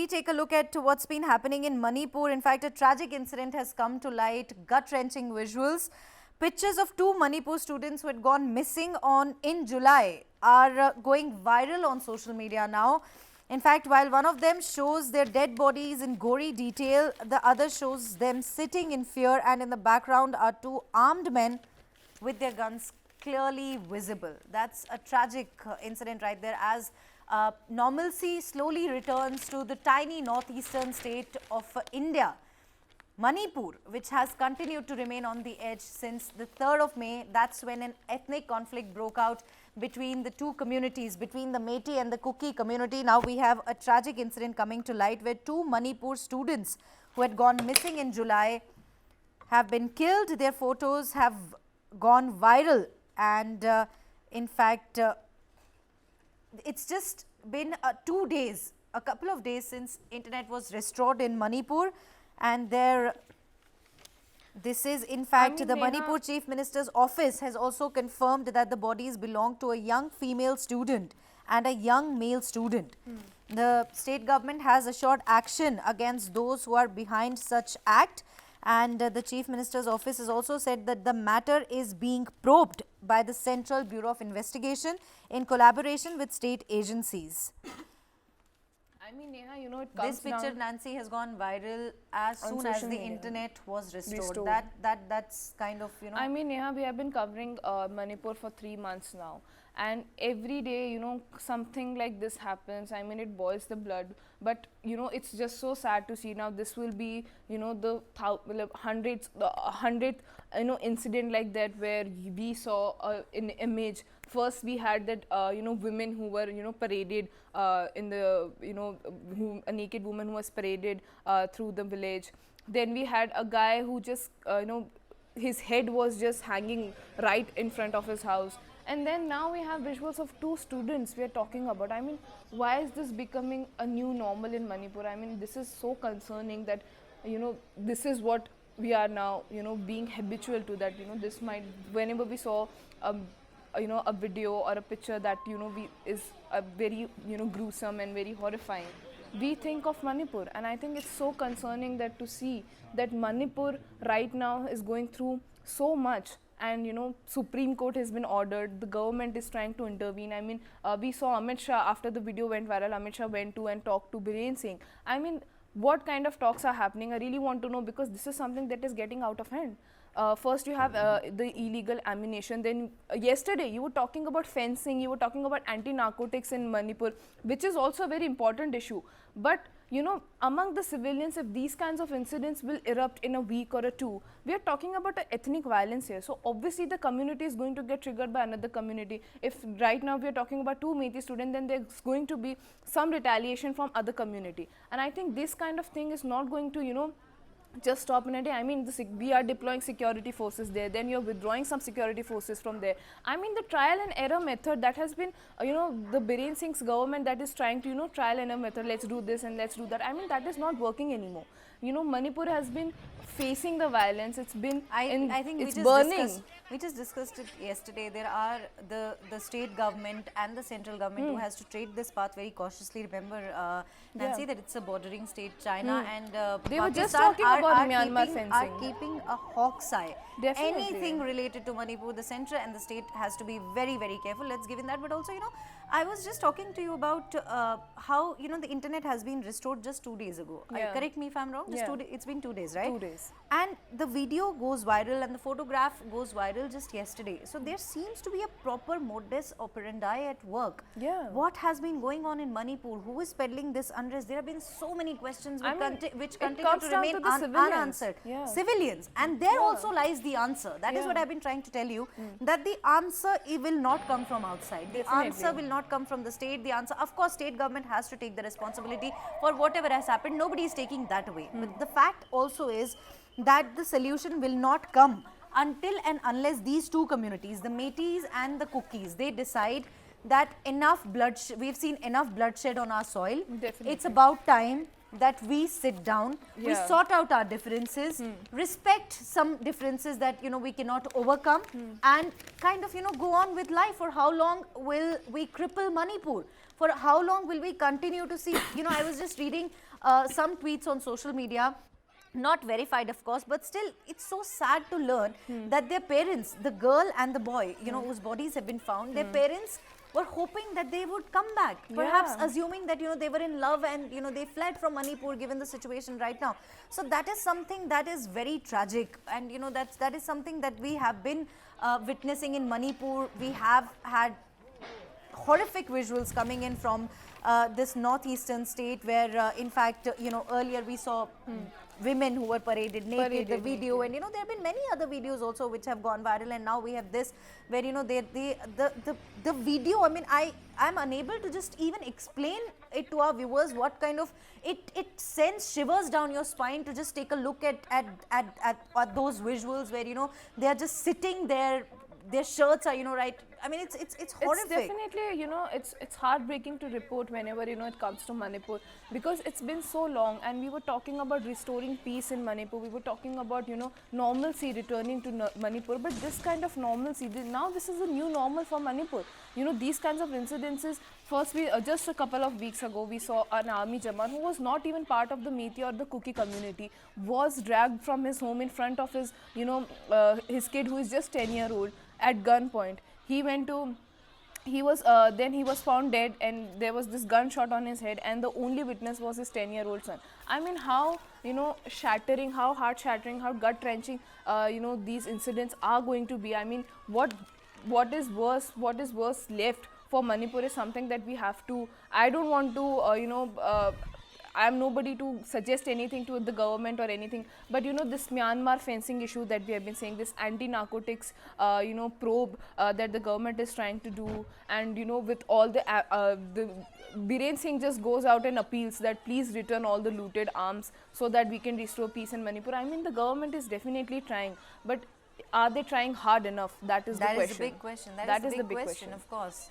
we take a look at what's been happening in Manipur. In fact, a tragic incident has come to light, gut-wrenching visuals. Pictures of two Manipur students who had gone missing in July are going viral on social media now. In fact, while one of them shows their dead bodies in gory detail, the other shows them sitting in fear, and in the background are two armed men with their guns clearly visible. That's a tragic incident right there, as normalcy slowly returns to the tiny northeastern state of India. Manipur, which has continued to remain on the edge since the 3rd of May, that's when an ethnic conflict broke out between the two communities, between the Meitei and the Kuki community. Now we have a tragic incident coming to light where two Manipur students who had gone missing in July have been killed. Their photos have gone viral, and in fact, it's just been 2 days, a couple of days since internet was restored in Manipur. And this is in fact, the Manipur Chief Minister's office has also confirmed that the bodies belong to a young female student and a young male student. The state government has assured action against those who are behind such act, and the Chief Minister's office has also said that the matter is being probed by the Central Bureau of Investigation in collaboration with state agencies. I mean, Neha, you know, it comes This picture, Nancy, has gone viral as soon as the internet was restored. That's kind of, you know. I mean, Neha, we have been covering Manipur for 3 months now, and every day, you know, something like this happens. I mean, it boils the blood, but you know, it's just so sad to see now. This will be, you know, the hundredth, you know, incident like that where we saw an image. First, we had that, you know, women who were, you know, paraded in the, you know, a naked woman who was paraded through the village. Then we had a guy who just, you know, his head was just hanging right in front of his house. And then now we have visuals of two students we are talking about. I mean, why is this becoming a new normal in Manipur? I mean, this is so concerning that, you know, this is what we are now, you know, being habitual to that. You know, this might, whenever we saw you know, a video or a picture that, you know, is very, you know, gruesome and very horrifying, we think of Manipur. And I think it's so concerning that to see that Manipur right now is going through so much, and you know, Supreme Court has been ordered, the government is trying to intervene. I mean, we saw Amit Shah, after the video went viral, Amit Shah went to and talked to Biren Singh. I mean, what kind of talks are happening? I really want to know, because this is something that is getting out of hand. First you have the illegal ammunition, then yesterday you were talking about fencing, you were talking about anti-narcotics in Manipur, which is also a very important issue. But you know, among the civilians, if these kinds of incidents will erupt in a week or two, we are talking about ethnic violence here. So obviously the community is going to get triggered by another community. If right now we are talking about two Meitei students, then there's going to be some retaliation from other community. And I think this kind of thing is not going to, you know, just stop in a day. I mean, we are deploying security forces there, then you're withdrawing some security forces from there. I mean, the trial and error method that has been, you know, the Biren Singh's government that is trying to, you know, trial and error method, let's do this and let's do that. I mean, that is not working anymore. You know, Manipur has been facing the violence. It's been, I think it's burning. We just discussed it yesterday. There are the state government and the central government who has to tread this path very cautiously. Remember, Nancy, that it's a bordering state, China and they Pakistan were just talking about Myanmar fencing. Are keeping a hawk's eye. Definitely. Anything related to Manipur, the center and the state has to be very, very careful. Let's give in that. But also, you know, I was just talking to you about how, you know, the internet has been restored just 2 days ago. Correct me if I'm wrong. Just it's been 2 days, right? 2 days. And the video goes viral and the photograph goes viral just yesterday. So there seems to be a proper modus operandi at work. Yeah. What has been going on in Manipur? Who is peddling this unrest? There have been so many questions which continue to remain unanswered. Civilians. And there also lies the answer. That is what I've been trying to tell you. That the answer will not come from outside. The answer will not come from the state. The answer, of course, state government has to take the responsibility for whatever has happened. Nobody is taking that away. But the fact also is that the solution will not come until and unless these two communities, the Meiteis and the Kukis, they decide that enough bloodshed, we've seen enough bloodshed on our soil. Definitely. It's about time that we sit down, we sort out our differences, respect some differences that, you know, we cannot overcome, and kind of, you know, go on with life. For how long will we cripple Manipur? For how long will we continue to see, you know, I was just reading some tweets on social media, not verified of course, but still it's so sad to learn that their parents, the girl and the boy, you know, whose bodies have been found, their parents were hoping that they would come back, perhaps Yeah. assuming that, you know, they were in love and, you know, they fled from Manipur given the situation right now. So that is something that is very tragic, and you know, that is something that we have been witnessing in Manipur. We have had horrific visuals coming in from this northeastern state where in fact you know, earlier we saw women who were paraded naked, the Paraded video naked. and you know, there have been many other videos also which have gone viral, and now we have this where, you know, the video, I mean, I'm unable to just even explain it to our viewers what kind of it sends shivers down your spine to just take a look at those visuals where, you know, they are just sitting there, their shirts are, you know, right, I mean, it's horrific. It's definitely, you know, it's heartbreaking to report whenever, you know, it comes to Manipur, because it's been so long, and we were talking about restoring peace in Manipur. We were talking about, you know, normalcy returning to Manipur, but this kind of normalcy, now this is a new normal for Manipur. You know, these kinds of incidences. First, we just a couple of weeks ago, we saw an army Jawan who was not even part of the Methi or the Kuki community, was dragged from his home in front of his, you know, his kid who is just 10-year-old at gunpoint. He went to, then he was found dead, and there was this gunshot on his head, and the only witness was his 10-year-old son. I mean, how, you know, shattering, how heart shattering, how gut wrenching, you know, these incidents are going to be. I mean, what is worse left for Manipur is something that we have to, I don't want to, you know, I am nobody to suggest anything to the government or anything, but you know, this Myanmar fencing issue that we have been saying, this anti-narcotics, you know, probe that the government is trying to do, and you know, with all the Biren Singh just goes out and appeals that please return all the looted arms so that we can restore peace in Manipur. I mean, the government is definitely trying, but are they trying hard enough? That is the question. That is the big question. That is the big question, of course.